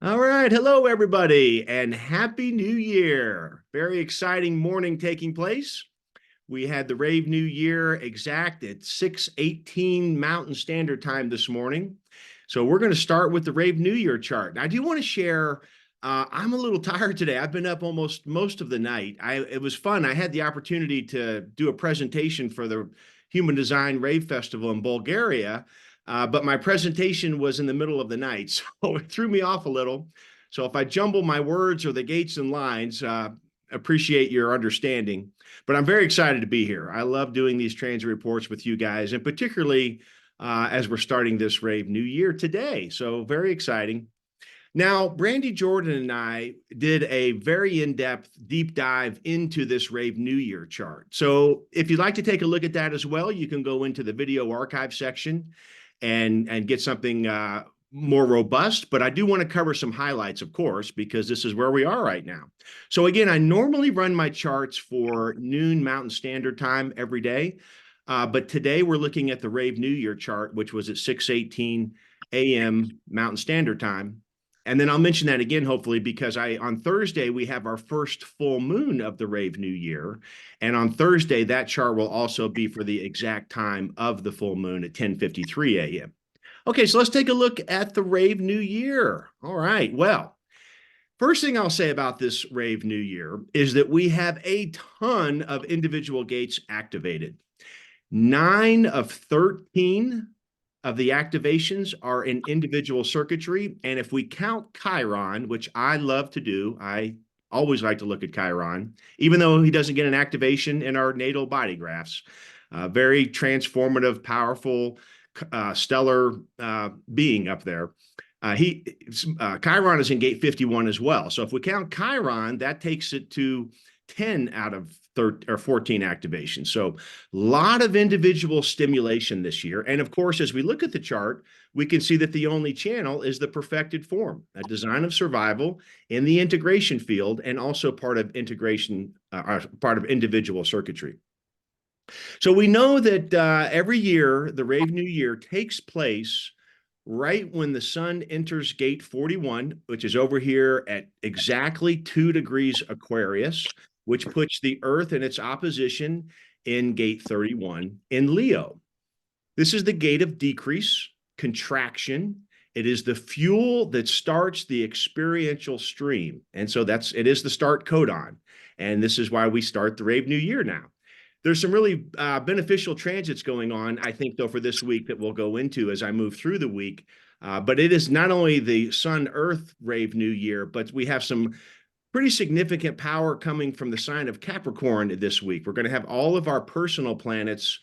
All right. Hello, everybody, and Happy New Year. Very exciting morning taking place. We had the Rave New Year exact at 6:18 Mountain Standard Time this morning. So we're going to start with the Rave New Year chart. Now, I do want to share, I'm a little tired today. I've been up almost most of the night. It was fun. I had the opportunity to do a presentation for the Human Design Rave Festival in Bulgaria, but my presentation was in the middle of the night, so it threw me off a little. So if I jumble my words or the gates and lines, appreciate your understanding. But I'm very excited to be here. I love doing these transit reports with you guys, and particularly as we're starting this Rave New Year today. So very exciting. Now, Brandy Jordan and I did a very in-depth deep dive into this Rave New Year chart. So if you'd like to take a look at that as well, you can go into the video archive section and get something more robust. But I do want to cover some highlights, of course, because this is where we are right now. So again, I normally run my charts for noon Mountain Standard Time every day. But today we're looking at the Rave New Year chart, which was at 6:18 a.m. Mountain Standard Time. And then I'll mention that again, hopefully, because on Thursday, we have our first full moon of the Rave New Year. And on Thursday, that chart will also be for the exact time of the full moon at 10:53 a.m. Okay, so let's take a look at the Rave New Year. All right, well, first thing I'll say about this Rave New Year is that we have a ton of individual gates activated. 9 of 13 of the activations are in individual circuitry. And if we count Chiron, which I love to do, I always like to look at Chiron, even though he doesn't get an activation in our natal body graphs. Very transformative, powerful, stellar being up there. Chiron is in gate 51 as well. So if we count Chiron, that takes it to 10 out of 13 or 14 activations. So a lot of individual stimulation this year. And of course, as we look at the chart, we can see that the only channel is the perfected form, a design of survival in the integration field, and also part of integration, part of individual circuitry. So we know that every year, the Rave New Year takes place right when the sun enters gate 41, which is over here at exactly 2 degrees Aquarius, which puts the Earth in its opposition in gate 31 in Leo. This is the gate of decrease, contraction. It is the fuel that starts the experiential stream. And so it is the start codon. And this is why we start the Rave New Year now. There's some really beneficial transits going on, I think, though, for this week that we'll go into as I move through the week. But it is not only the Sun-Earth Rave New Year, but we have some pretty significant power coming from the sign of Capricorn this week. We're going to have all of our personal planets.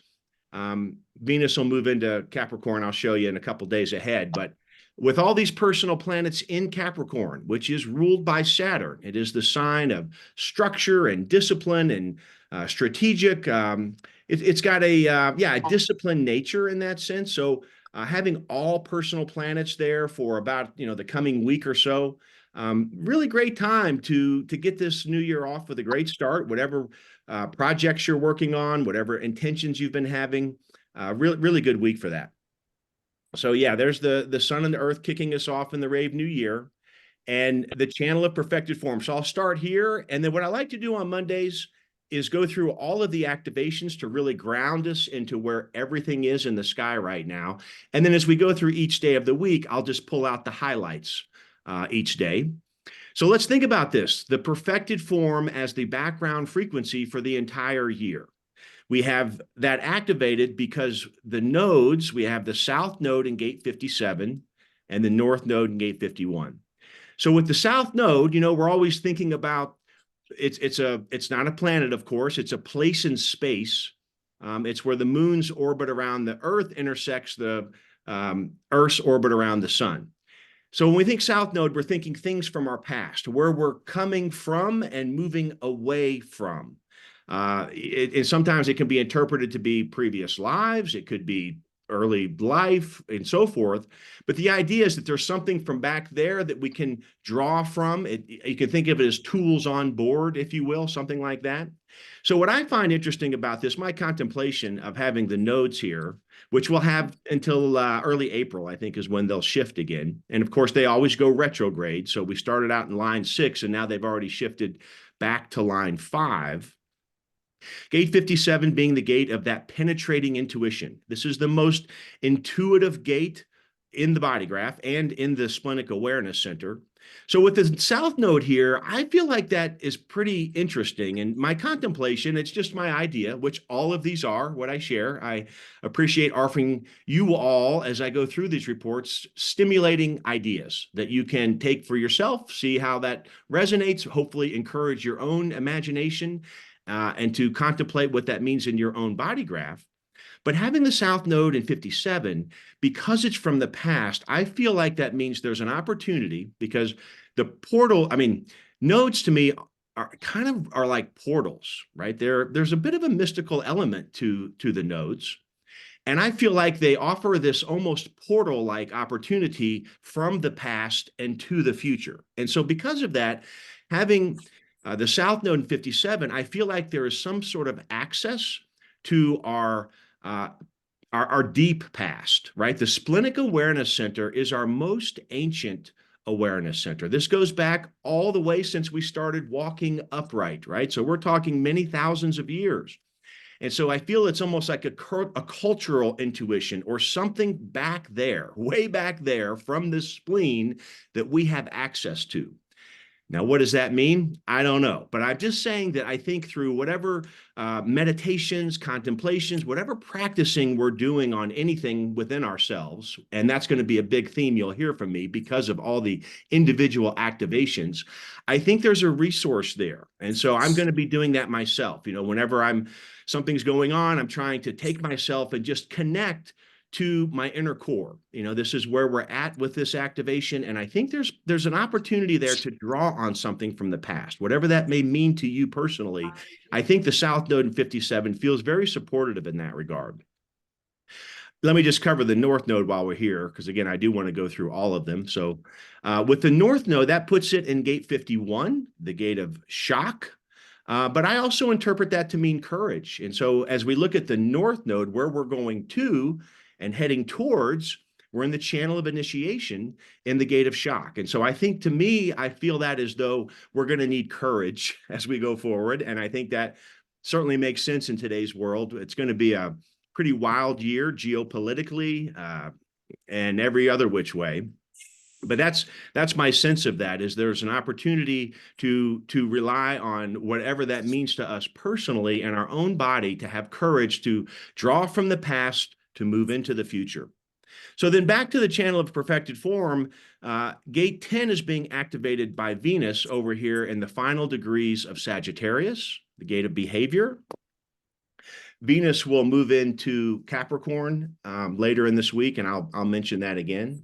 Venus will move into Capricorn. I'll show you in a couple days ahead. But with all these personal planets in Capricorn, which is ruled by Saturn, it is the sign of structure and discipline and strategic. It's got a disciplined nature in that sense. So having all personal planets there for about the coming week or so, really great time to get this new year off with a great start. Whatever projects you're working on, whatever intentions you've been having, really good week for that. So yeah, there's the sun and the earth kicking us off in the Rave New Year, and the channel of perfected form. So I'll start here, and then what I like to do on Mondays is go through all of the activations to really ground us into where everything is in the sky right now. And then as we go through each day of the week, I'll just pull out the highlights each day. So let's think about this, the perfected form as the background frequency for the entire year. We have that activated because the nodes, we have the south node in gate 57 and the north node in gate 51. So with the south node, we're always thinking about it's not a planet, of course. It's a place in space. It's where the moon's orbit around the Earth intersects the Earth's orbit around the sun. So when we think south node, we're thinking things from our past, where we're coming from and moving away from. Sometimes it can be interpreted to be previous lives. It could be early life and so forth. But the idea is that there's something from back there that we can draw from. You can think of it as tools on board, if you will, something like that. So what I find interesting about this, my contemplation of having the nodes here, which we'll have until early April, I think, is when they'll shift again. And of course, they always go retrograde. So we started out in line 6, and now they've already shifted back to line 5. Gate 57 being the gate of that penetrating intuition. This is the most intuitive gate in the body graph and in the splenic awareness center. So with the south node here, I feel like that is pretty interesting. And my contemplation, it's just my idea, which all of these are what I share. I appreciate offering you all, as I go through these reports, stimulating ideas that you can take for yourself, see how that resonates, hopefully encourage your own imagination, and to contemplate what that means in your own body graph. But having the South Node in 57, because it's from the past, I feel like that means there's an opportunity, because the portal, I mean, nodes to me are like portals, right? There's a bit of a mystical element to the nodes. And I feel like they offer this almost portal-like opportunity from the past and to the future. And so because of that, having the South Node in 57, I feel like there is some sort of access to our deep past, right? The splenic awareness center is our most ancient awareness center. This goes back all the way since we started walking upright, right? So we're talking many thousands of years. And so I feel it's almost like a cultural intuition or something back there, way back there from the spleen that we have access to. Now, what does that mean? I don't know. But I'm just saying that I think through whatever meditations, contemplations, whatever practicing we're doing on anything within ourselves, and that's going to be a big theme you'll hear from me because of all the individual activations, I think there's a resource there. And so I'm going to be doing that myself. You know, whenever something's going on, I'm trying to take myself and just connect to my inner core. You know, this is where we're at with this activation. And I think there's an opportunity there to draw on something from the past, whatever that may mean to you personally. I think the South Node in 57 feels very supportive in that regard. Let me just cover the North Node while we're here, because again, I do want to go through all of them. So with the North Node, that puts it in gate 51, the gate of shock. But I also interpret that to mean courage. And so as we look at the North Node, where we're going to and heading towards, we're in the channel of initiation in the gate of shock. And so I think, to me, I feel that as though we're going to need courage as we go forward. And I think that certainly makes sense in today's world. It's going to be a pretty wild year geopolitically and every other which way. But that's my sense of that, is there's an opportunity to rely on whatever that means to us personally and our own body, to have courage to draw from the past to move into the future. So then back to the channel of perfected form, gate 10 is being activated by Venus over here in the final degrees of Sagittarius, the gate of behavior. Venus will move into Capricorn later in this week, and I'll mention that again.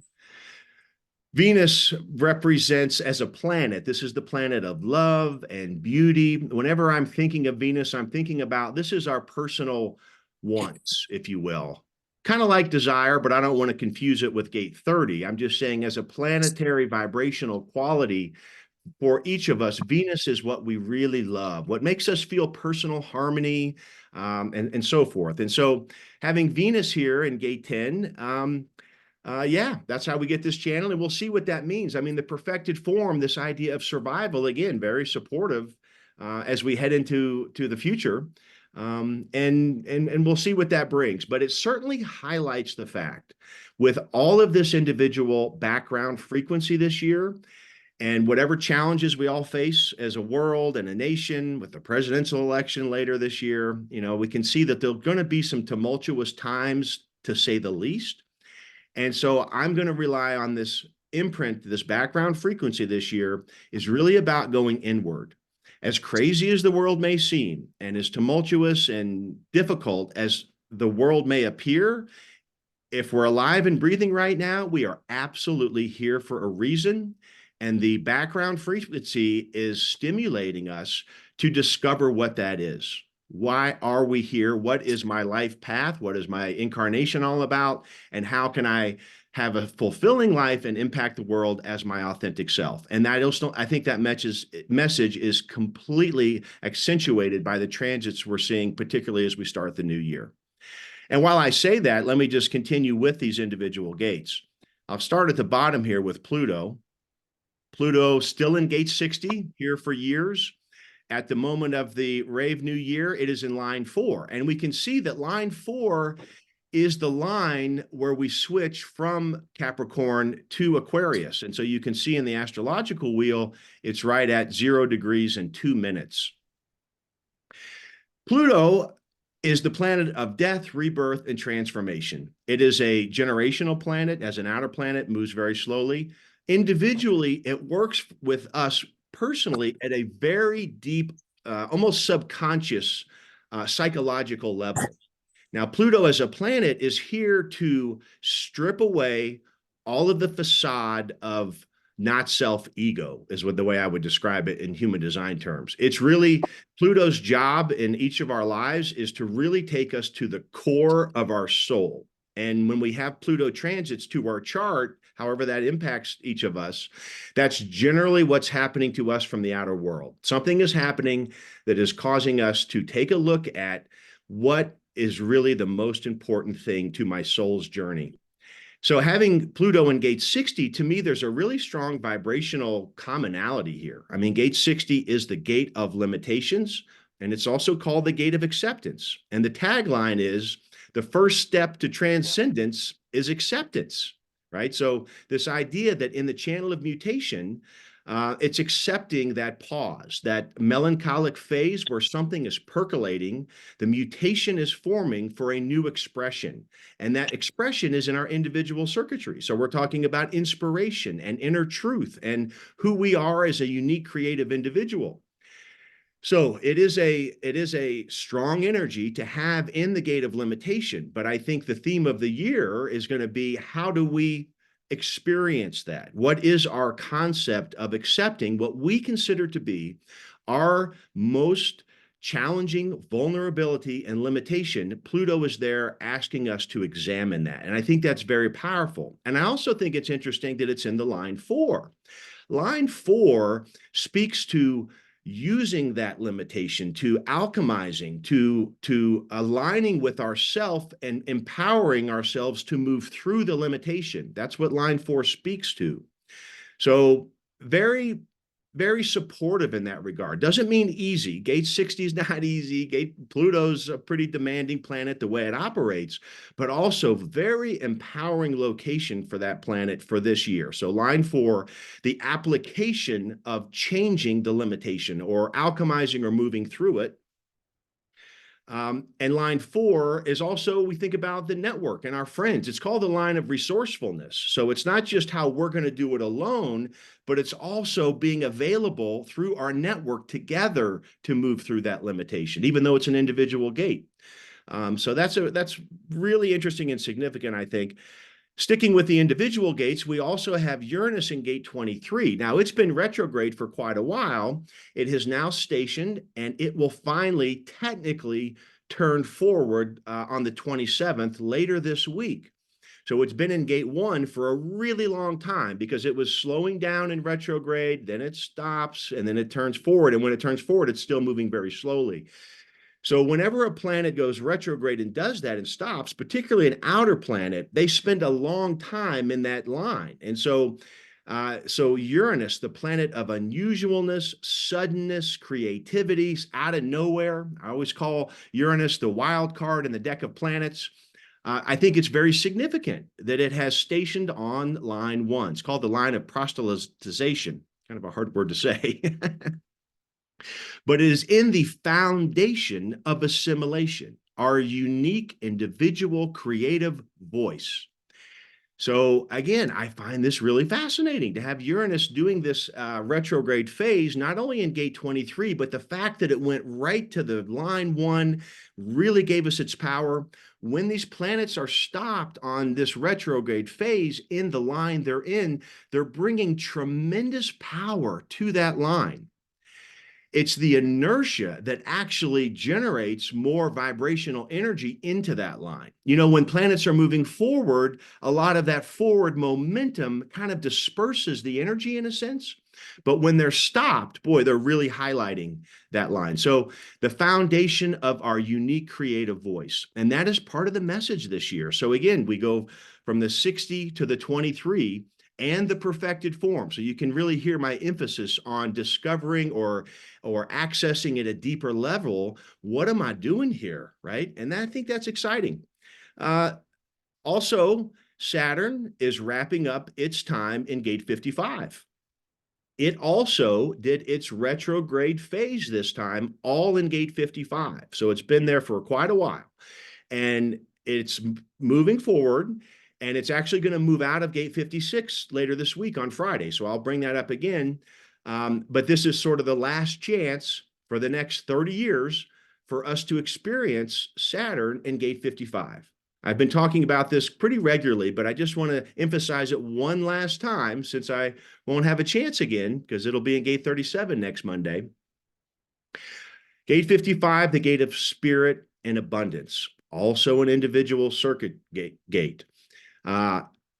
Venus represents, as a planet, this is the planet of love and beauty. Whenever I'm thinking of Venus, I'm thinking about, this is our personal wants, if you will. Kind of like desire, but I don't want to confuse it with gate 30. I'm just saying, as a planetary vibrational quality for each of us, Venus is what we really love, what makes us feel personal harmony, and so forth. And so having Venus here in gate 10, yeah, that's how we get this channel, and we'll see what that means. I mean, the perfected form, this idea of survival, again, very supportive as we head into the future. And we'll see what that brings. But it certainly highlights the fact, with all of this individual background frequency this year, and whatever challenges we all face as a world and a nation with the presidential election later this year, you know, we can see that there's going to be some tumultuous times, to say the least. And so I'm going to rely on this imprint, this background frequency this year is really about going inward. As crazy as the world may seem, and as tumultuous and difficult as the world may appear, if we're alive and breathing right now, we are absolutely here for a reason. And the background frequency is stimulating us to discover what that is. Why are we here? What is my life path? What is my incarnation all about? And how can I have a fulfilling life and impact the world as my authentic self? And I think that message is completely accentuated by the transits we're seeing, particularly as we start the new year. And while I say that, let me just continue with these individual gates. I'll start at the bottom here with Pluto. Pluto still in gate 60 here for years. At the moment of the Rave New Year, it is in line 4. And we can see that line 4 is the line where we switch from Capricorn to Aquarius. And so you can see in the astrological wheel, it's right at 0 degrees and 2 minutes. Pluto is the planet of death, rebirth, and transformation. It is a generational planet. As an outer planet, moves very slowly. Individually, it works with us personally at a very deep, almost subconscious psychological level. Now, Pluto as a planet is here to strip away all of the facade of not self-ego, is what the way I would describe it in human design terms. It's really Pluto's job in each of our lives is to really take us to the core of our soul. And when we have Pluto transits to our chart, however that impacts each of us, that's generally what's happening to us from the outer world. Something is happening that is causing us to take a look at what is really the most important thing to my soul's journey. So having Pluto in gate 60, to me, there's a really strong vibrational commonality here. I mean, gate 60 is the gate of limitations, and it's also called the gate of acceptance. And the tagline is, the first step to transcendence is acceptance, right? So this idea that in the channel of mutation, it's accepting that pause, that melancholic phase where something is percolating, the mutation is forming for a new expression. And that expression is in our individual circuitry. So we're talking about inspiration and inner truth and who we are as a unique creative individual. So it is a strong energy to have in the gate of limitation. But I think the theme of the year is going to be, how do we experience that? What is our concept of accepting what we consider to be our most challenging vulnerability and limitation? Pluto is there asking us to examine that. And I think that's very powerful. And I also think it's interesting that it's in the line 4. Line 4 speaks to using that limitation, to alchemizing, to aligning with ourself and empowering ourselves to move through the limitation. That's what line 4 speaks to. So very, very supportive in that regard. Doesn't mean easy. Gate 60 is not easy. Pluto's a pretty demanding planet the way it operates, but also very empowering location for that planet for this year. So line 4, the application of changing the limitation or alchemizing or moving through it. And line 4 is also, we think about the network and our friends. It's called the line of resourcefulness. So it's not just how we're going to do it alone, but it's also being available through our network together to move through that limitation, even though it's an individual gate. So that's really interesting and significant, I think. Sticking with the individual gates, we also have Uranus in gate 23. Now, it's been retrograde for quite a while. It has now stationed, and it will finally technically turn forward on the 27th later this week. So it's been in gate 1 for a really long time because it was slowing down in retrograde, then it stops, and then it turns forward. And when it turns forward, it's still moving very slowly. So whenever a planet goes retrograde and does that and stops, particularly an outer planet, they spend a long time in that line. And so Uranus, the planet of unusualness, suddenness, creativity, out of nowhere. I always call Uranus the wild card in the deck of planets. I think it's very significant that it has stationed on line 1. It's called the line of proselytization, kind of a hard word to say. But it is in the foundation of assimilation, our unique individual creative voice. So again, I find this really fascinating to have Uranus doing this retrograde phase, not only in gate 23, but the fact that it went right to the line 1 really gave us its power. When these planets are stopped on this retrograde phase in the line they're in, they're bringing tremendous power to that line. It's the inertia that actually generates more vibrational energy into that line. You know, when planets are moving forward, a lot of that forward momentum kind of disperses the energy in a sense. But when they're stopped, boy, they're really highlighting that line. So the foundation of our unique creative voice, and that is part of the message this year. So again, we go from the 60 to the 23 and the perfected form. So you can really hear my emphasis on discovering or accessing at a deeper level. What am I doing here, right? And I think that's exciting. Uh, Also, Saturn is wrapping up its time in gate 55. It also did its retrograde phase this time, all in gate 55. So it's been there for quite a while. And it's moving forward, and it's actually going to move out of gate 56 later this week on Friday. So I'll bring that up again. But this is sort of the last chance for the next 30 years for us to experience Saturn in gate 55. I've been talking about this pretty regularly, but I just want to emphasize it one last time since I won't have a chance again because it'll be in gate 37 next Monday. Gate 55, the gate of spirit and abundance, also an individual circuit gate.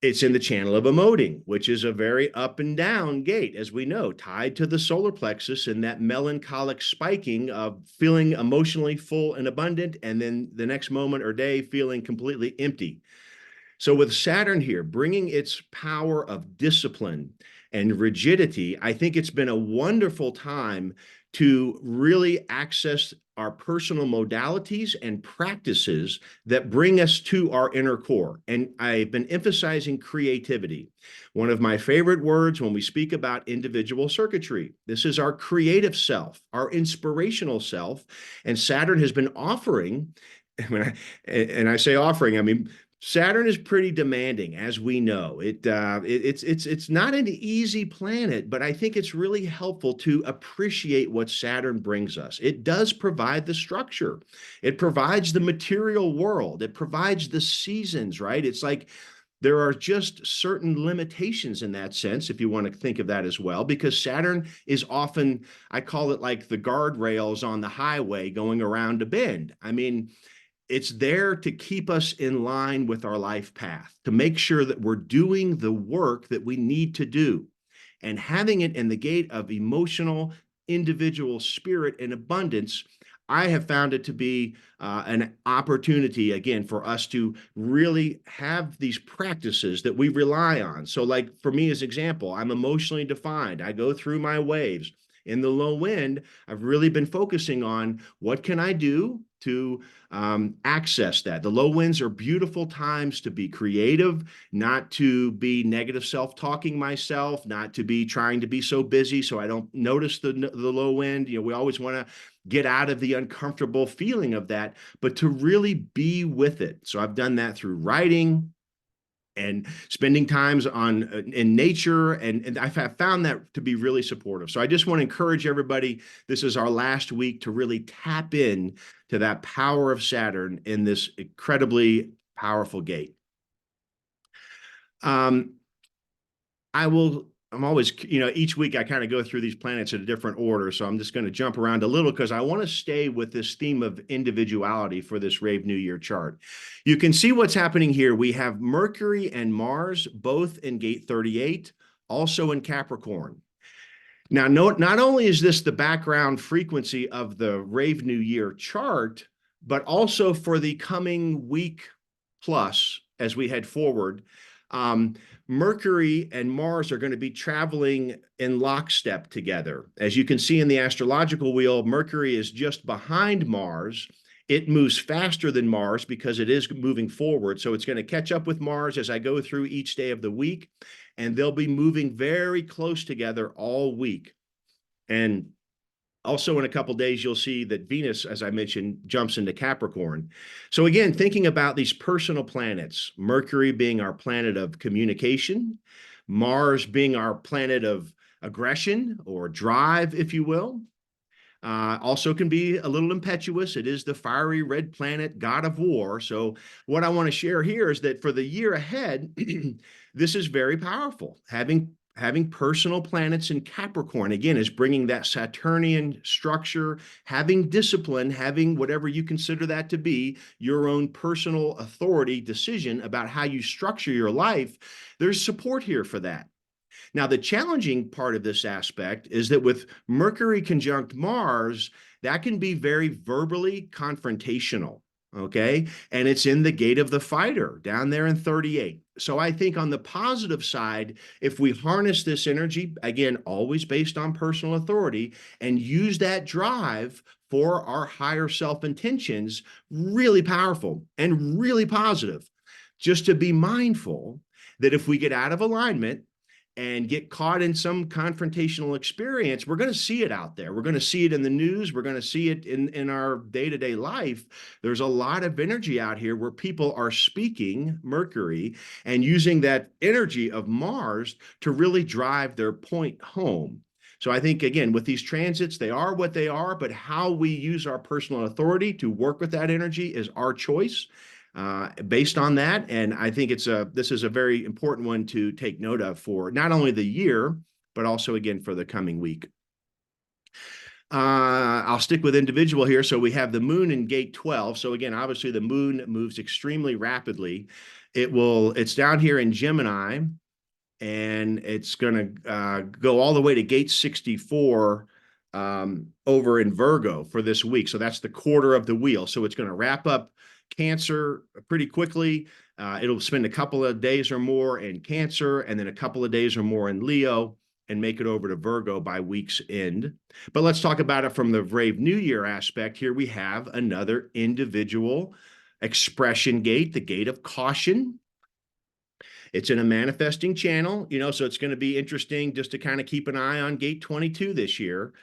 It's in the channel of emoting, which is a very up and down gate, as we know, tied to the solar plexus and that melancholic spiking of feeling emotionally full and abundant, and then the next moment or day feeling completely empty. So with Saturn here, bringing its power of discipline and rigidity, I think it's been a wonderful time to really access our personal modalities and practices that bring us to our inner core. And I've been emphasizing creativity. One of my favorite words when we speak about individual circuitry. This is our creative self, our inspirational self. And Saturn has been offering, and I say offering, I mean, Saturn is pretty demanding, as we know. It's not an easy planet, but I think it's really helpful to appreciate what Saturn brings us. It does provide the structure. It provides the material world. It provides the seasons, right? It's like there are just certain limitations in that sense, if you want to think of that as well, because Saturn is often, I call it like the guardrails on the highway going around a bend. I mean, it's there to keep us in line with our life path, to make sure that we're doing the work that we need to do. And having it in the gate of emotional, individual spirit and abundance, I have found it to be an opportunity, again, for us to really have these practices that we rely on. So like for me as example, I'm emotionally defined. I go through my waves. In the low end, I've really been focusing on what can I do to access that. The low winds are beautiful times to be creative, not to be negative self-talking myself, not to be trying to be so busy so I don't notice the low wind. You know, we always want to get out of the uncomfortable feeling of that, but to really be with it. So I've done that through writing and spending times on in nature, and I've found that to be really supportive. So I just want to encourage everybody. This is our last week to really tap in to that power of Saturn in this incredibly powerful gate. I'm always, you know, each week I kind of go through these planets in a different order. So I'm just going to jump around a little because I want to stay with this theme of individuality for this Rave New Year chart. You can see what's happening here. We have Mercury and Mars both in gate 38, also in Capricorn. Now, not only is this the background frequency of the Rave New Year chart, but also for the coming week plus as we head forward. Mercury and Mars are going to be traveling in lockstep together. As you can see in the astrological wheel, Mercury is just behind Mars. It moves faster than Mars because it is moving forward. So it's going to catch up with Mars as I go through each day of the week, and they'll be moving very close together all week. And also in a couple of days, you'll see that Venus, as I mentioned, jumps into Capricorn. So again, thinking about these personal planets, Mercury being our planet of communication, Mars being our planet of aggression or drive, if you will. Also can be a little impetuous. It is the fiery red planet, god of war. So what I want to share here is that for the year ahead, this is very powerful. Having having personal planets in Capricorn, again, is bringing that Saturnian structure, having discipline, having whatever you consider that to be, your own personal authority decision about how you structure your life. There's support here for that. Now, the challenging part of this aspect is that with Mercury conjunct Mars, that can be very verbally confrontational. Okay. And it's in the gate of the fighter down there in 38. So I think on the positive side, if we harness this energy, again, always based on personal authority, and use that drive for our higher self intentions, really powerful and really positive. Just to be mindful that if we get out of alignment, and get caught in some confrontational experience, we're going to see it out there. We're going to see it in the news. We're going to see it in our day-to-day life. There's a lot of energy out here where people are speaking Mercury and using that energy of Mars to really drive their point home. So I think, again, with these transits, they are what they are, but how we use our personal authority to work with that energy is our choice. Based on that. And I think this is a very important one to take note of for not only the year, but also, again, for the coming week. I'll stick with individual here. So we have the moon in gate 12. So again, obviously the moon moves extremely rapidly. It's down here in Gemini, and it's going to go all the way to gate 64 over in Virgo for this week. So that's the quarter of the wheel. So it's going to wrap up Cancer pretty quickly. It'll spend a couple of days or more in Cancer, and then a couple of days or more in Leo, and make it over to Virgo by week's end. But let's talk about it from the Brave New Year aspect. Here we have another individual expression gate, the gate of caution. It's in a manifesting channel, so it's going to be interesting just to kind of keep an eye on gate 22 this year,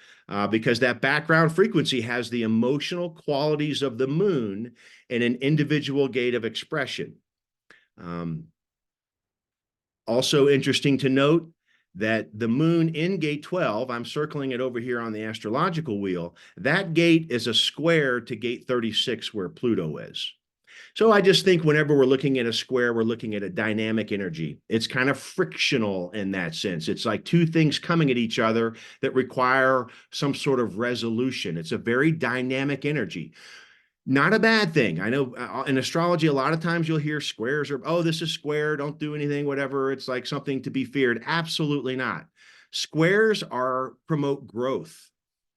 because that background frequency has the emotional qualities of the moon in an individual gate of expression. Also interesting to note that the moon in gate 12, I'm circling it over here on the astrological wheel, that gate is a square to gate 36 where Pluto is. So I just think whenever we're looking at a square, we're looking at a dynamic energy. It's kind of frictional in that sense. It's like two things coming at each other that require some sort of resolution. It's a very dynamic energy. Not a bad thing. I know in astrology, a lot of times you'll hear squares or, oh, this is square, don't do anything, whatever. It's like something to be feared. Absolutely not. Squares promote growth.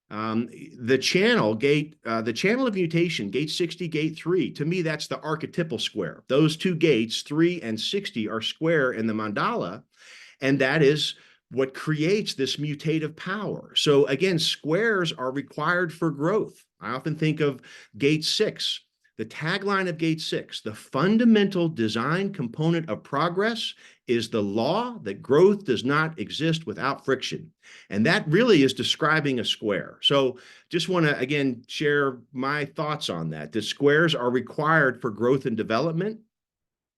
The channel of mutation, gate 60, gate 3, to me, that's the archetypal square. Those two gates, 3 and 60, are square in the mandala, and that is what creates this mutative power. So again, squares are required for growth. I often think of gate 6. The tagline of gate 6, the fundamental design component of progress is the law that growth does not exist without friction. And that really is describing a square. So just want to, again, share my thoughts on that. The squares are required for growth and development,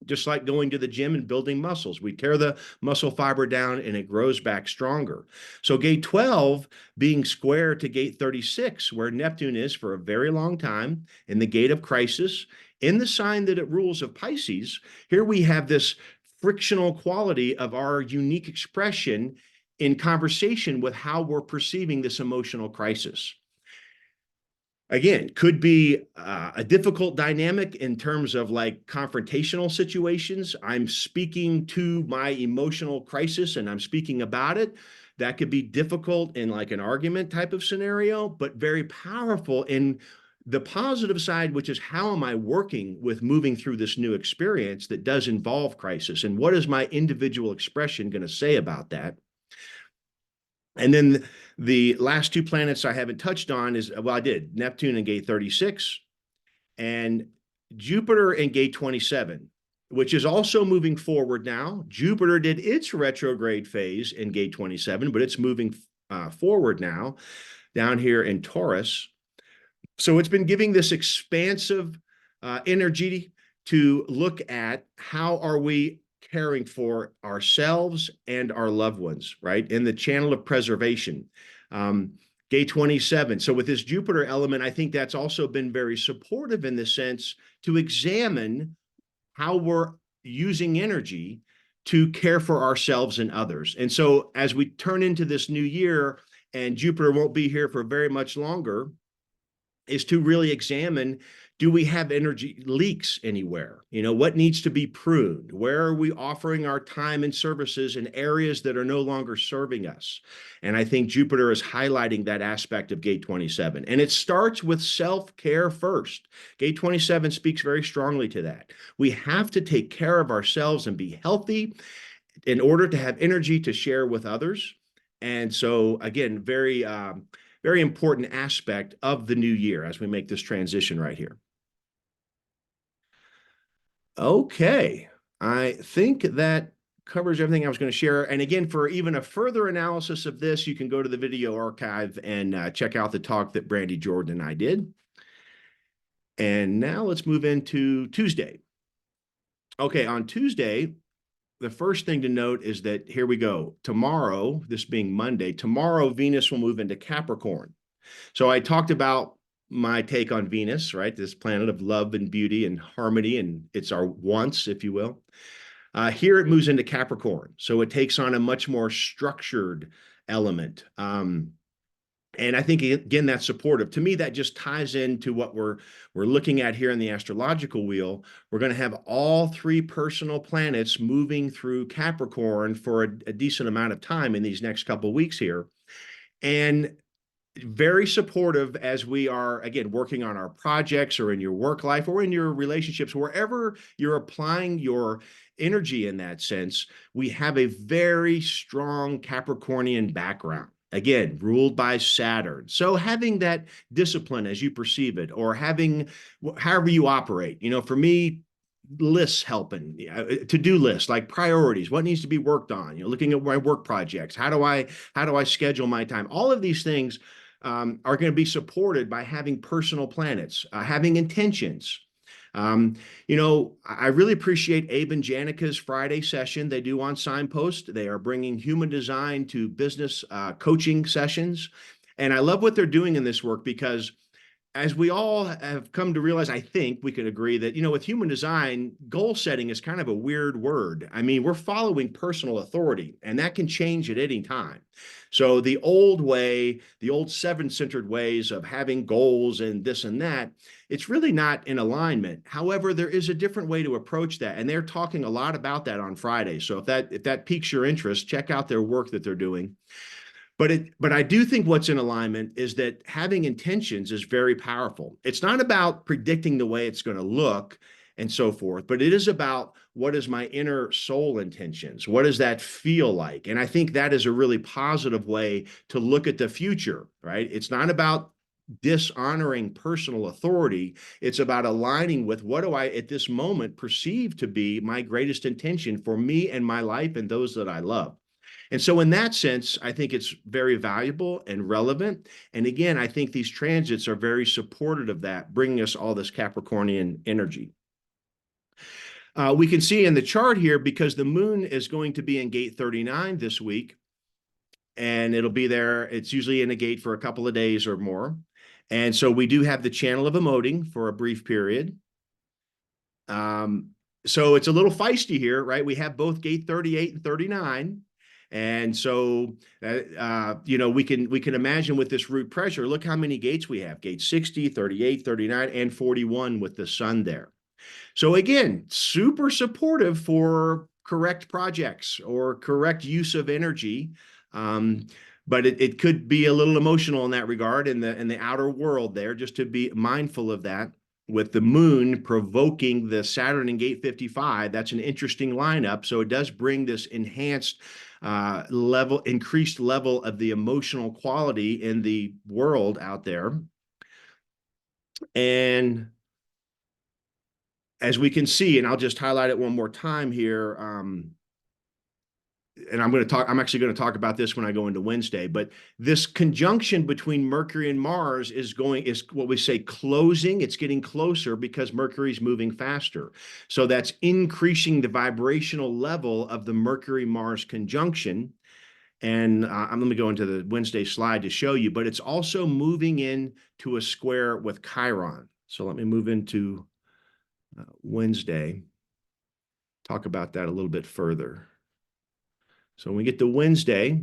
just like going to the gym and building muscles. We tear the muscle fiber down and it grows back stronger. So gate 12 being square to gate 36, where Neptune is for a very long time, in the gate of crisis, in the sign that it rules of Pisces, here we have this frictional quality of our unique expression in conversation with how we're perceiving this emotional crisis. Again, could be a difficult dynamic in terms of like confrontational situations. I'm speaking to my emotional crisis and I'm speaking about it. That could be difficult in like an argument type of scenario, but very powerful in the positive side, which is how am I working with moving through this new experience that does involve crisis? And what is my individual expression going to say about that? And then the last two planets I haven't touched on is, well, I did, Neptune in gate 36 and Jupiter in gate 27, which is also moving forward now. Jupiter did its retrograde phase in gate 27, but it's moving forward now down here in Taurus. So it's been giving this expansive energy to look at how are we caring for ourselves and our loved ones, right? In the channel of preservation. Gate 27. So with this Jupiter element, I think that's also been very supportive in the sense to examine how we're using energy to care for ourselves and others. And so as we turn into this new year, and Jupiter won't be here for very much longer, is to really examine, do we have energy leaks anywhere? You know, what needs to be pruned? Where are we offering our time and services in areas that are no longer serving us? And I think Jupiter is highlighting that aspect of Gate 27. And it starts with self-care first. Gate 27 speaks very strongly to that. We have to take care of ourselves and be healthy in order to have energy to share with others. And so, again, very important aspect of the new year as we make this transition right here. Okay, I think that covers everything I was going to share. And again, for even a further analysis of this, you can go to the video archive and check out the talk that Brandy Jordan and I did. And now let's move into Tuesday. Okay, on Tuesday, the first thing to note is that here we go. Tomorrow, this being Monday, tomorrow Venus will move into Capricorn. So I talked about my take on Venus, right? This planet of love and beauty and harmony, and it's our wants, if you will. Here it moves into Capricorn. So it takes on a much more structured element. And I think, again, that's supportive. To me, that just ties into what we're looking at here in the astrological wheel. We're going to have all three personal planets moving through Capricorn for a decent amount of time in these next couple of weeks here. And very supportive as we are, again, working on our projects or in your work life or in your relationships, wherever you're applying your energy in that sense. We have a very strong Capricornian background, again, ruled by Saturn. So having that discipline as you perceive it, or having however you operate, you know, for me, lists helping, to-do lists, like priorities, what needs to be worked on, you know, looking at my work projects, how do I schedule my time? All of these things are going to be supported by having personal planets, having intentions. You know, I really appreciate Abe and Janica's Friday session they do on Signpost. They are bringing human design to business coaching sessions. And I love what they're doing in this work because, as we all have come to realize, I think we could agree that, you know, with human design, goal setting is kind of a weird word. I mean, we're following personal authority, and that can change at any time. So the old way, the old seven-centered ways of having goals and this and that, it's really not in alignment. However, there is a different way to approach that, and they're talking a lot about that on Friday. So if that piques your interest, check out their work that they're doing. But I do think what's in alignment is that having intentions is very powerful. It's not about predicting the way it's going to look and so forth, but it is about, what is my inner soul intentions? What does that feel like? And I think that is a really positive way to look at the future, right? It's not about dishonoring personal authority. It's about aligning with, what do I at this moment perceive to be my greatest intention for me and my life and those that I love. And so in that sense, I think it's very valuable and relevant. And again, I think these transits are very supportive of that, bringing us all this Capricornian energy. We can see in the chart here, because the moon is going to be in gate 39 this week, and it'll be there. It's usually in a gate for a couple of days or more. And so we do have the channel of emoting for a brief period. So it's a little feisty here, right? We have both gate 38 and 39. And so, you know, we can imagine with this root pressure, look how many gates we have: gate 60, 38, 39, and 41 with the sun there. So again, super supportive for correct projects or correct use of energy. But it could be a little emotional in that regard in the outer world there, just to be mindful of that. With the moon provoking the Saturn in gate 55, that's an interesting lineup. So it does bring this enhanced increased level of the emotional quality in the world out there. And as we can see, and I'll just highlight it one more time here, and I'm actually going to talk about this when I go into Wednesday, but this conjunction between Mercury and Mars is what we say closing. It's getting closer because Mercury's moving faster. So that's increasing the vibrational level of the Mercury-Mars conjunction. And I'm going to go into the Wednesday slide to show you, but it's also moving into a square with Chiron. So let me move into Wednesday, talk about that a little bit further. So when we get to Wednesday,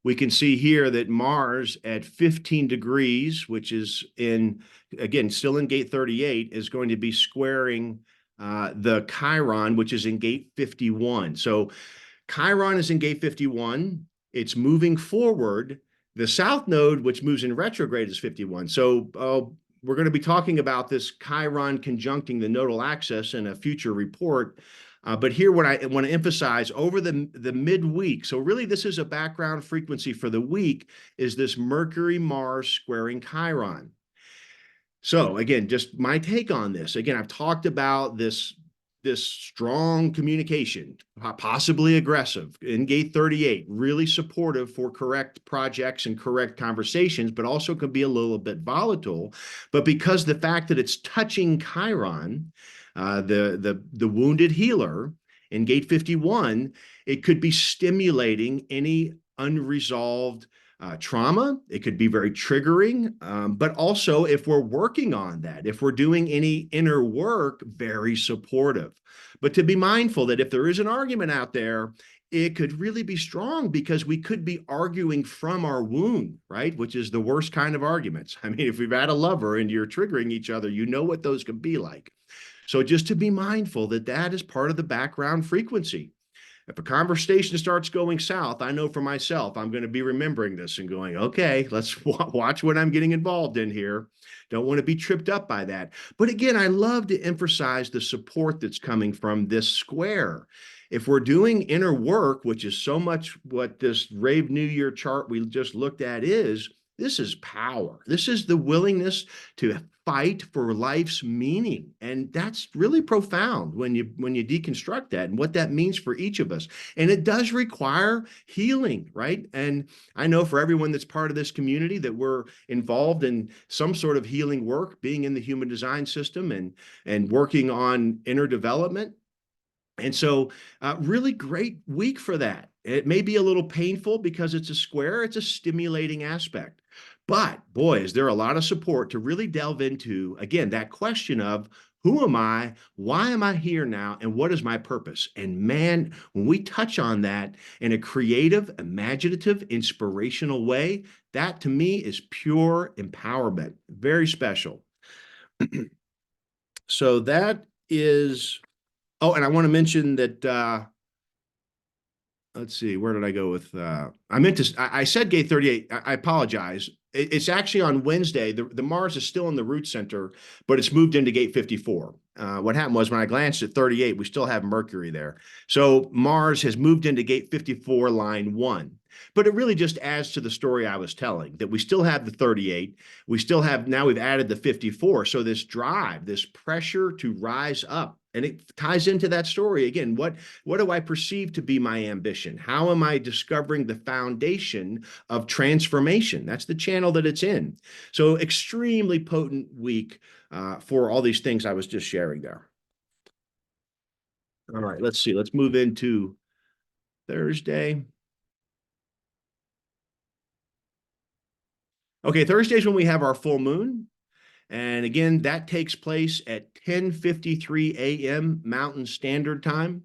we can see here that Mars at 15 degrees, which is again, still in gate 38, is going to be squaring the Chiron, which is in gate 51. So Chiron is in gate 51. It's moving forward. The south node, which moves in retrograde, is 51. So we're going to be talking about this Chiron conjuncting the nodal axis in a future report. But here, what I want to emphasize over the midweek, so really this is a background frequency for the week, is this Mercury-Mars squaring Chiron. So again, just my take on this. Again, I've talked about this strong communication, possibly aggressive in gate 38, really supportive for correct projects and correct conversations, but also can be a little bit volatile. But because the fact that it's touching Chiron, the wounded healer in gate 51, it could be stimulating any unresolved trauma. It could be very triggering, but also if we're working on that, if we're doing any inner work, very supportive. But to be mindful that if there is an argument out there, it could really be strong because we could be arguing from our wound, right? Which is the worst kind of arguments. I mean, if we've had a lover and you're triggering each other, you know what those can be like. So just to be mindful that that is part of the background frequency. If a conversation starts going south, I know for myself, I'm going to be remembering this and going, okay, let's watch what I'm getting involved in here. Don't want to be tripped up by that. But again, I love to emphasize the support that's coming from this square. If we're doing inner work, which is so much what this Rave New Year chart we just looked at is, this is power. This is the willingness to fight for life's meaning. And that's really profound when you deconstruct that and what that means for each of us. And it does require healing, right? And I know for everyone that's part of this community that we're involved in some sort of healing work, being in the human design system and working on inner development. And so really great week for that. It may be a little painful because it's a square, it's a stimulating aspect. But boy, is there a lot of support to really delve into, again, that question of who am I? Why am I here now? And what is my purpose? And man, when we touch on that in a creative, imaginative, inspirational way, that to me is pure empowerment. Very special. So that is, oh, and I want to mention that let's see, where did I go with? I meant to. I said gate 38. I apologize. It's actually on Wednesday. The Mars is still in the root center, but it's moved into gate 54. What happened was when I glanced at 38, we still have Mercury there. So Mars has moved into gate 54, line 1. But it really just adds to the story I was telling that we still have the 38. We still have, now we've added the 54. So this drive, this pressure to rise up, and it ties into that story again. What do I perceive to be my ambition? How am I discovering the foundation of transformation? That's the channel that it's in. So extremely potent week for all these things I was just sharing there. All right, let's see. Let's move into Thursday. Okay, Thursday is when we have our full moon. And again, that takes place at 10:53 a.m. Mountain Standard Time.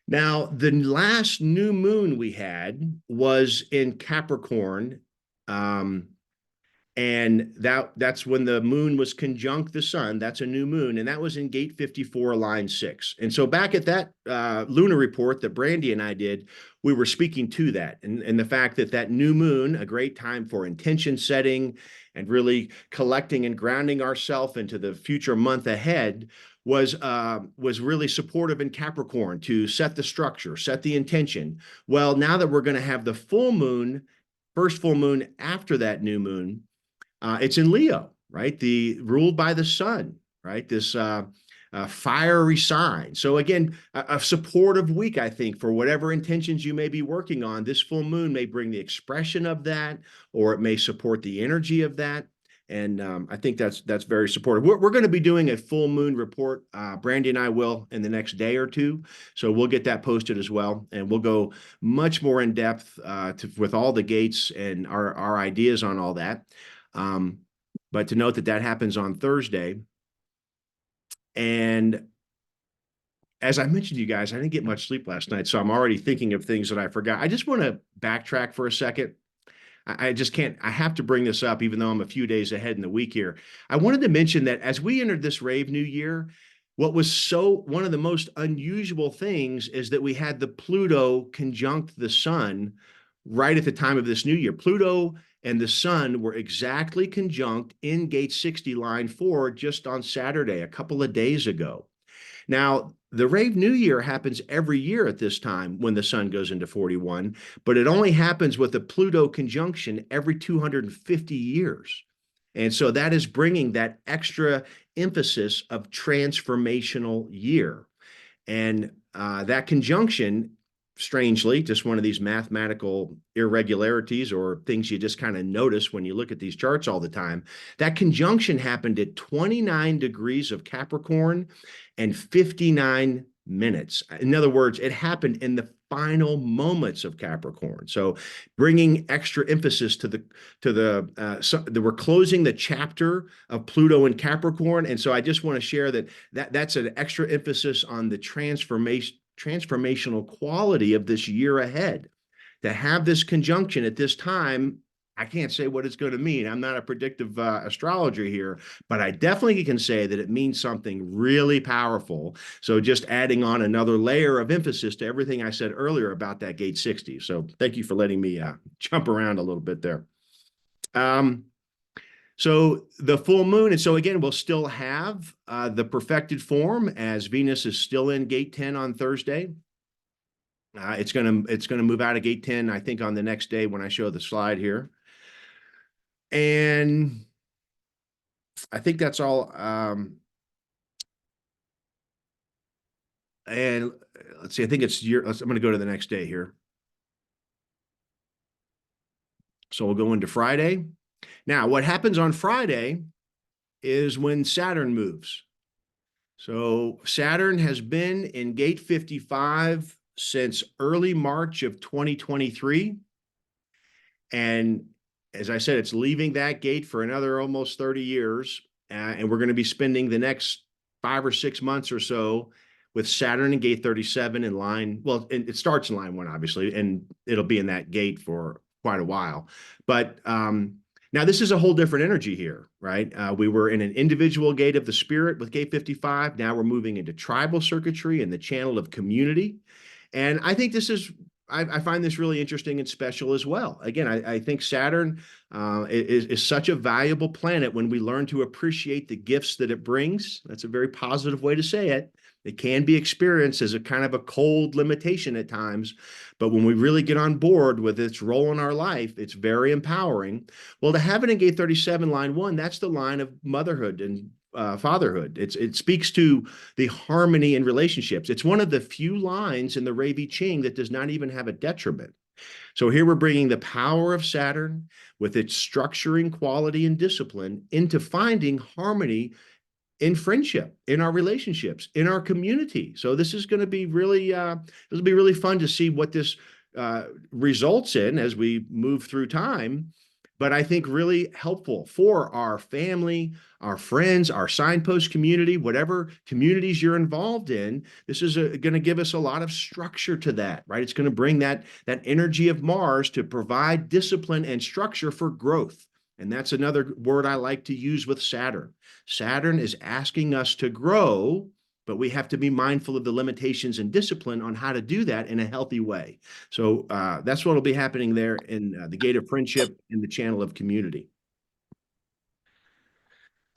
Now, the last new moon we had was in Capricorn. And that's when the moon was conjunct the sun. That's a new moon. And that was in gate 54, line 6. And so back at that lunar report that Brandy and I did, we were speaking to that and the fact that that new moon, a great time for intention setting and really collecting and grounding ourselves into the future month ahead, was really supportive in Capricorn to set the structure, set the intention. Well, now that we're going to have the full moon, first full moon after that new moon, it's in Leo, right? Ruled by the sun, right? This fiery sign. So again, a supportive week, I think, for whatever intentions you may be working on. This full moon may bring the expression of that, or it may support the energy of that. And I think that's very supportive. We're going to be doing a full moon report. Brandy and I will in the next day or two. So we'll get that posted as well. And we'll go much more in depth with all the gates and our ideas on all that. But to note that happens on Thursday. And as I mentioned to you guys, I didn't get much sleep last night, so I'm already thinking of things that I forgot. I just want to backtrack for a second. I just can't, I have to bring this up, even though I'm a few days ahead in the week here. I wanted to mention that as we entered this Rave New Year, what was one of the most unusual things is that we had the Pluto conjunct the sun right at the time of this new year. Pluto and the sun were exactly conjunct in gate 60 line 4 just on Saturday, a couple of days ago. Now, the Rave New Year happens every year at this time when the sun goes into 41, but it only happens with a Pluto conjunction every 250 years. And so that is bringing that extra emphasis of transformational year. And that conjunction, strangely, just one of these mathematical irregularities or things you just kind of notice when you look at these charts all the time, that conjunction happened at 29 degrees of Capricorn and 59 minutes. In other words, it happened in the final moments of Capricorn. So bringing extra emphasis to we're closing the chapter of Pluto and Capricorn. And so I just want to share that's an extra emphasis on the transformational quality of this year ahead. To have this conjunction at this time, I can't say what it's going to mean. I'm not a predictive astrologer here, but I definitely can say that it means something really powerful. So just adding on another layer of emphasis to everything I said earlier about that gate 60. So thank you for letting me jump around a little bit there. So the full moon, and so again, we'll still have the perfected form as Venus is still in gate 10 on Thursday. It's gonna move out of gate 10, I think, on the next day when I show the slide here. And I think that's all. And let's see, I think it's I'm going to go to the next day here. So we'll go into Friday. Now, what happens on Friday is when Saturn moves. So Saturn has been in gate 55 since early March of 2023. And as I said, it's leaving that gate for another almost 30 years. And we're going to be spending the next 5 or 6 months or so with Saturn in gate 37 in line. Well, it starts in line 1, obviously, and it'll be in that gate for quite a while. But now this is a whole different energy here, right? We were in an individual gate of the spirit with gate 55. Now we're moving into tribal circuitry and the channel of community. And I think I find this really interesting and special as well. Again, I think Saturn is such a valuable planet when we learn to appreciate the gifts that it brings. That's a very positive way to say it. It can be experienced as a kind of a cold limitation at times, but when we really get on board with its role in our life, it's very empowering. Well, to have it in gate 37, line 1, that's the line of motherhood and fatherhood. It speaks to the harmony in relationships. It's one of the few lines in the Rave I Ching that does not even have a detriment. So here we're bringing the power of Saturn with its structuring quality and discipline into finding harmony in friendship, in our relationships, in our community. So this is going to be really, this will be really fun to see what this results in as we move through time. But I think really helpful for our family, our friends, our Signpost community, whatever communities you're involved in. This is going to give us a lot of structure to that, right? It's going to bring that energy of Mars to provide discipline and structure for growth. And that's another word I like to use with Saturn. Saturn is asking us to grow, but we have to be mindful of the limitations and discipline on how to do that in a healthy way. So that's what will be happening there in the gate of friendship in the channel of community.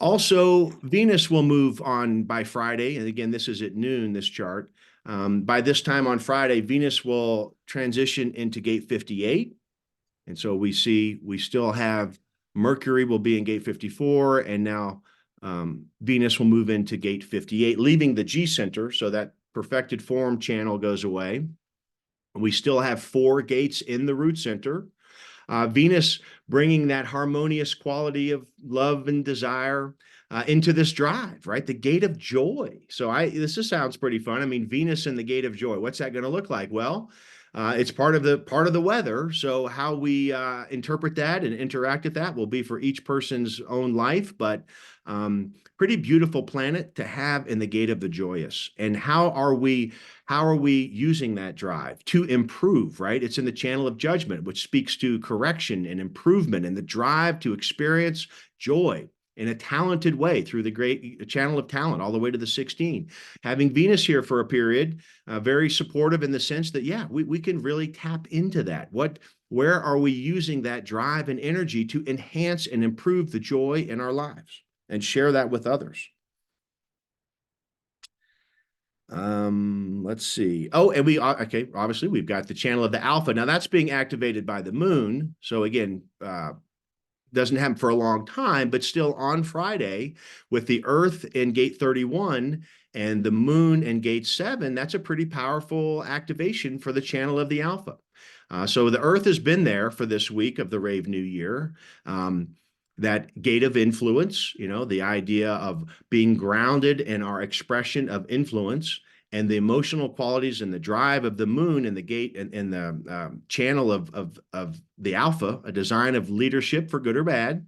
Also, Venus will move on by Friday. And again, this is at noon, this chart. By this time on Friday, Venus will transition into gate 58. And so we still have Mercury will be in gate 54, and now Venus will move into gate 58, leaving the G center, so that perfected form channel goes away. We still have 4 gates in the root center. Venus bringing that harmonious quality of love and desire into this drive, right? The gate of joy. So this just sounds pretty fun. I mean, Venus in the gate of joy. What's that going to look like? Well, It's part of the weather. So how we interpret that and interact with that will be for each person's own life. But pretty beautiful planet to have in the gate of the joyous. And how are we using that drive to improve, right? It's in the channel of judgment, which speaks to correction and improvement and the drive to experience joy in a talented way through the great channel of talent all the way to the 16. Having Venus here for a period, very supportive in the sense that, yeah, we can really tap into that. Where are we using that drive and energy to enhance and improve the joy in our lives and share that with others? Let's see. Oh, and okay, obviously we've got the channel of the alpha. Now that's being activated by the moon. So again, doesn't happen for a long time, but still on Friday with the Earth in gate 31 and the moon in gate 7, that's a pretty powerful activation for the channel of the alpha. So the Earth has been there for this week of the Rave New Year. That gate of influence, the idea of being grounded in our expression of influence and the emotional qualities and the drive of the moon and the gate and the channel of the alpha, a design of leadership for good or bad.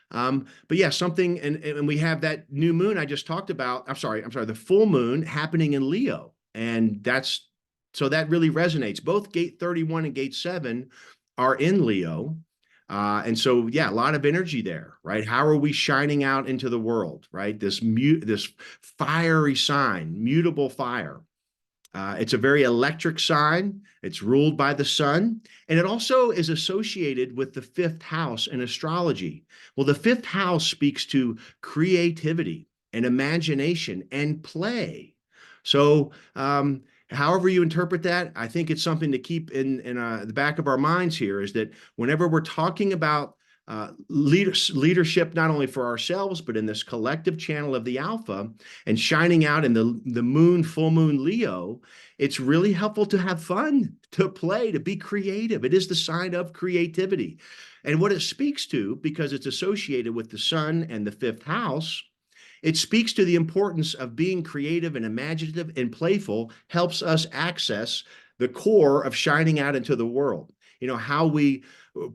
But yeah, something, and we have that new moon I just talked about. I'm sorry, the full moon happening in Leo. And so that really resonates. Both gate 31 and gate 7 are in Leo. And so, yeah, a lot of energy there, right? How are we shining out into the world, right? This fiery sign, mutable fire. It's a very electric sign. It's ruled by the sun. And it also is associated with the fifth house in astrology. Well, the fifth house speaks to creativity and imagination and play. So, however you interpret that, I think it's something to keep in the back of our minds here is that whenever we're talking about leadership, not only for ourselves, but in this collective channel of the alpha and shining out in the moon, full moon Leo, it's really helpful to have fun, to play, to be creative. It is the sign of creativity. And what it speaks to, because it's associated with the sun and the fifth house, it speaks to the importance of being creative and imaginative and playful, helps us access the core of shining out into the world. How we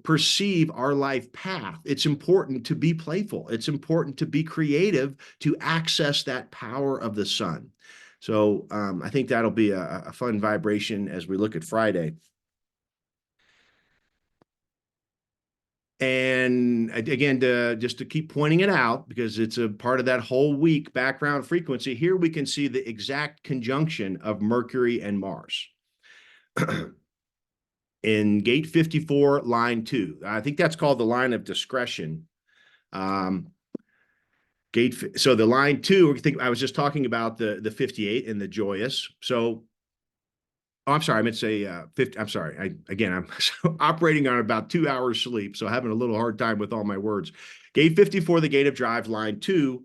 perceive our life path. It's important to be playful. It's important to be creative to access that power of the sun. So I think that'll be a fun vibration as we look at Friday. And again, just to keep pointing it out, because it's a part of that whole week background frequency, here we can see the exact conjunction of Mercury and Mars. In gate 54, line 2. I think that's called the line of discretion. So the line 2, I was just talking about the 58 and the joyous. So I'm sorry, I meant to say 50. I'm sorry. I'm operating on about 2 hours sleep, so having a little hard time with all my words. Gate 54, the gate of drive, line 2.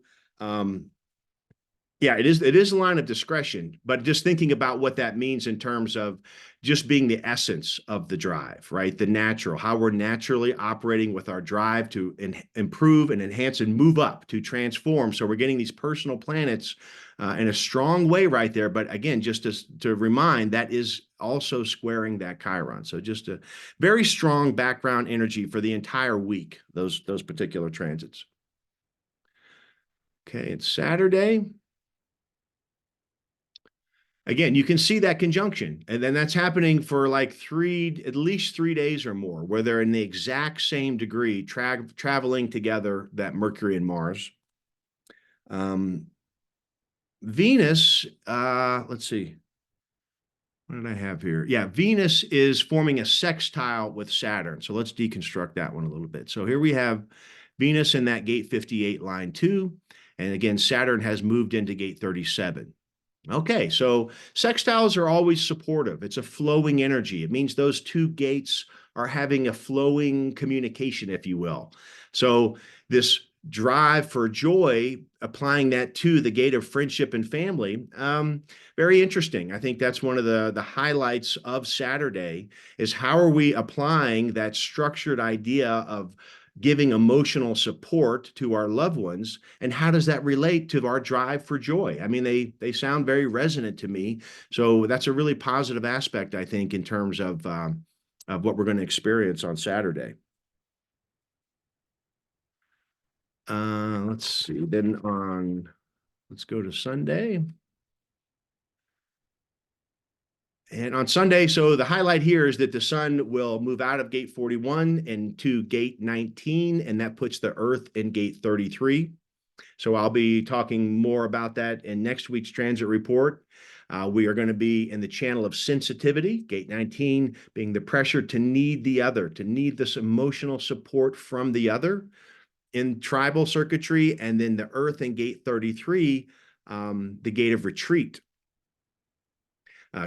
Yeah, it is a line of discretion, but just thinking about what that means in terms of just being the essence of the drive, right? The natural, how we're naturally operating with our drive to improve and enhance and move up, to transform. So we're getting these personal planets in a strong way right there. But again, just to remind, that is also squaring that Chiron. So just a very strong background energy for the entire week, those particular transits. Okay, it's Saturday. Again, you can see that conjunction, and then that's happening for like at least 3 days or more, where they're in the exact same degree, traveling together, that Mercury and Mars. Venus, let's see. What did I have here? Yeah, Venus is forming a sextile with Saturn. So let's deconstruct that one a little bit. So here we have Venus in that gate 58, line 2. And again, Saturn has moved into gate 37. Okay, so sextiles are always supportive. It's a flowing energy. It means those two gates are having a flowing communication, if you will. So this drive for joy, applying that to the gate of friendship and family, very interesting. I think that's one of the highlights of Saturday is how are we applying that structured idea of giving emotional support to our loved ones, and how does that relate to our drive for joy? I mean, they sound very resonant to me. So that's a really positive aspect, I think, in terms of what we're going to experience on Saturday. Let's see. Then on, let's go to Sunday. And on Sunday, so the highlight here is that the sun will move out of gate 41 and to gate 19, and that puts the Earth in gate 33. So I'll be talking more about that in next week's transit report. We are going to be in the channel of sensitivity, gate 19 being the pressure to need the other, to need this emotional support from the other in tribal circuitry, and then the Earth in gate 33, the gate of retreat.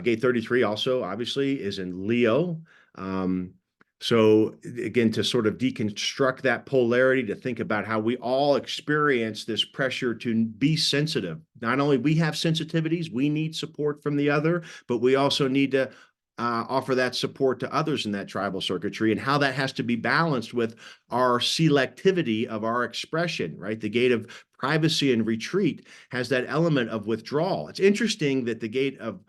Gate 33 also obviously is in Leo. Um, so again, to sort of deconstruct that polarity, to think about how we all experience this pressure to be sensitive. Not only we have sensitivities, we need support from the other, but we also need to offer that support to others in that tribal circuitry, and how that has to be balanced with our selectivity of our expression, right? The gate of privacy and retreat has that element of withdrawal. It's interesting that the gate of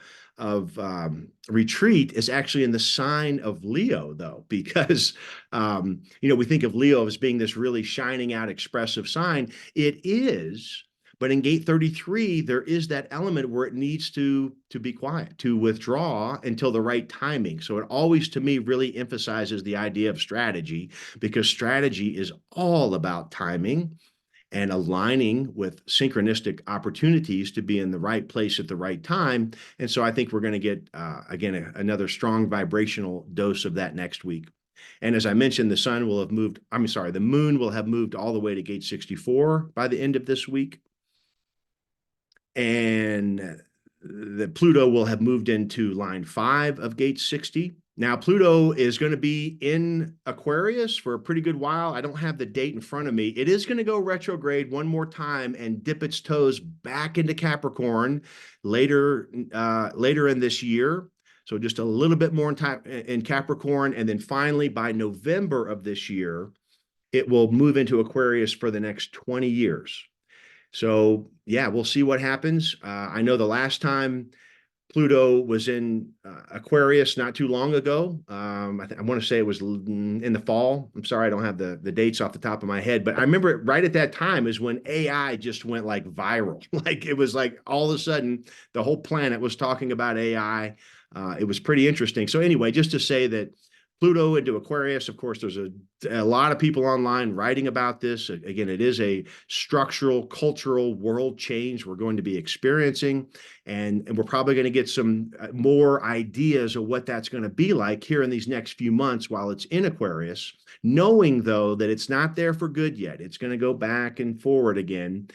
retreat is actually in the sign of Leo, though, because we think of Leo as being this really shining out, expressive sign. It is, but in gate 33, there is that element where it needs to be quiet, to withdraw until the right timing. So it always, to me, really emphasizes the idea of strategy, because strategy is all about timing and aligning with synchronistic opportunities to be in the right place at the right time. And so I think we're going to get, again, another strong vibrational dose of that next week. And as I mentioned, the sun will have moved, I'm sorry, the moon will have moved all the way to gate 64 by the end of this week. And the Pluto will have moved into line 5 of gate 60. Now, Pluto is going to be in Aquarius for a pretty good while. I don't have the date in front of me. It is going to go retrograde one more time and dip its toes back into Capricorn later in this year. So just a little bit more in Capricorn. And then finally, by November of this year, it will move into Aquarius for the next 20 years. So yeah, we'll see what happens. I know the last time Pluto was in Aquarius not too long ago. I want to say it was in the fall. I'm sorry, I don't have the dates off the top of my head, but I remember it right at that time is when AI just went like viral. Like it was like all of a sudden the whole planet was talking about AI. It was pretty interesting. So anyway, just to say that Pluto into Aquarius, of course, there's a lot of people online writing about this. Again, it is a structural, cultural world change we're going to be experiencing. And we're probably going to get some more ideas of what that's going to be like here in these next few months while it's in Aquarius, knowing, though, that it's not there for good yet. It's going to go back and forward again.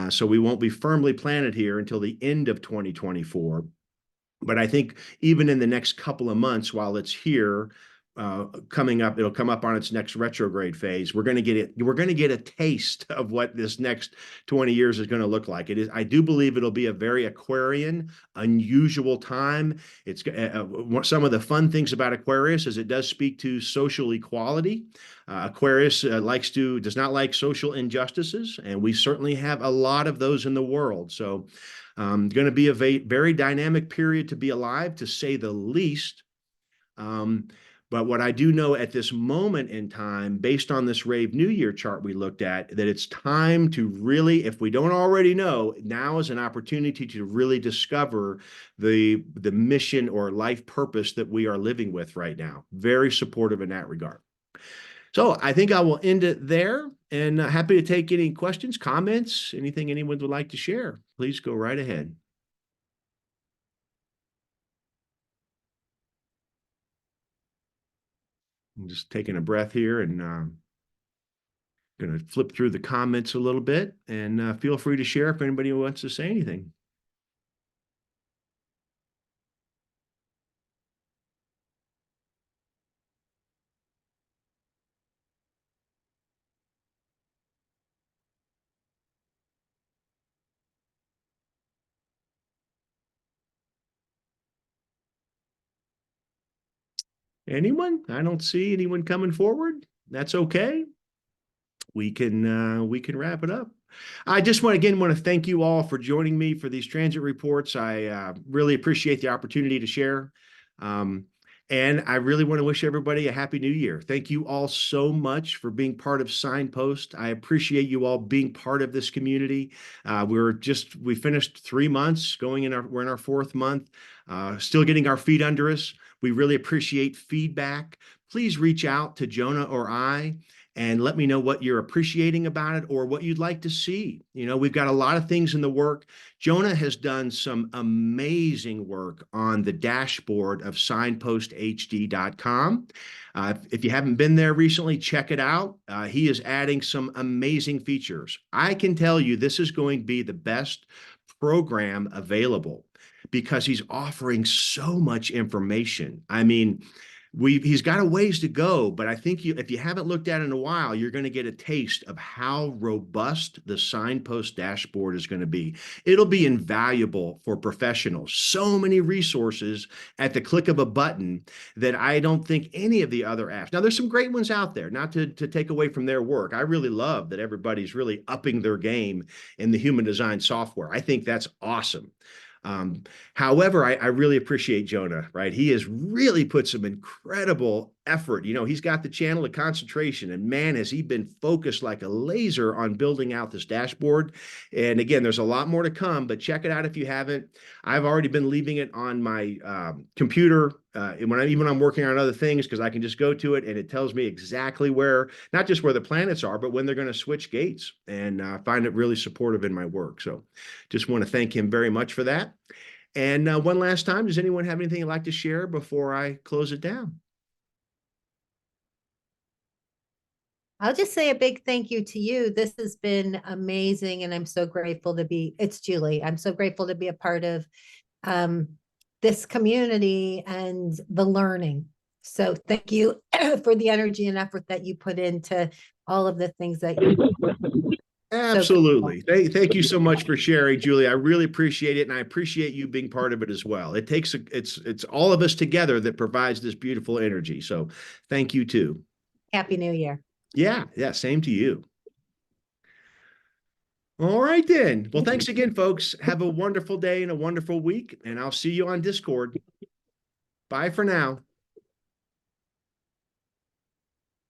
So we won't be firmly planted here until the end of 2024. But I think even in the next couple of months while it's here, coming up, it'll come up on its next retrograde phase. We're going to get it. We're going to get a taste of what this next 20 years is going to look like. It is. I do believe it'll be a very Aquarian, unusual time. It's some of the fun things about Aquarius is it does speak to social equality. Aquarius does not like social injustices, and we certainly have a lot of those in the world. So, going to be a very dynamic period to be alive, to say the least. But what I do know at this moment in time, based on this Rave New Year chart we looked at, that it's time to really, if we don't already know, now is an opportunity to really discover the mission or life purpose that we are living with right now. Very supportive in that regard. So I think I will end it there, and happy to take any questions, comments, anything anyone would like to share. Please go right ahead. I'm just taking a breath here and going to flip through the comments a little bit, and feel free to share if anybody wants to say anything. Anyone? I don't see anyone coming forward. That's okay. we can wrap it up. I just want to thank you all for joining me for these transit reports. I really appreciate the opportunity to share. Um, and I really want to wish everybody a happy new year. Thank you all so much for being part of Signpost. I appreciate you all being part of this community. We finished 3 months we're in our fourth month, still getting our feet under us. We really appreciate feedback. Please reach out to Jonah or I and let me know what you're appreciating about it or what you'd like to see. We've got a lot of things in the work. Jonah has done some amazing work on the dashboard of signposthd.com. If you haven't been there recently, check it out. He is adding some amazing features. I can tell you this is going to be the best program available because he's offering so much information. I mean, he's got a ways to go, but I think if you haven't looked at it in a while, you're going to get a taste of how robust the Signpost dashboard is going to be. It'll be invaluable for professionals. So many resources at the click of a button that I don't think any of the other apps. Now, there's some great ones out there, not to take away from their work. I really love that everybody's really upping their game in the human design software. I think that's awesome. However, I really appreciate Jonah, right? He has really put some incredible effort. He's got the channel of concentration, and man, has he been focused like a laser on building out this dashboard. And again, there's a lot more to come, but check it out if you haven't. I've already been leaving it on my computer even when I'm working on other things, because I can just go to it and it tells me exactly not just where the planets are, but when they're going to switch gates, and I find it really supportive in my work. So just want to thank him very much for that. And one last time, does anyone have anything they'd like to share before I close it down? I'll just say a big thank you to you. This has been amazing, and I'm so grateful to be. It's Julie. I'm so grateful to be a part of um, this community and the learning. So thank you for the energy and effort that you put into all of the things that you. So Absolutely. Thank you so much for sharing, Julie. I really appreciate it, and I appreciate you being part of it as well. It's all of us together that provides this beautiful energy. So thank you too. Happy New Year. Yeah, same to you. All right then. Well, thanks again, folks. Have a wonderful day and a wonderful week, and I'll see you on Discord. Bye for now.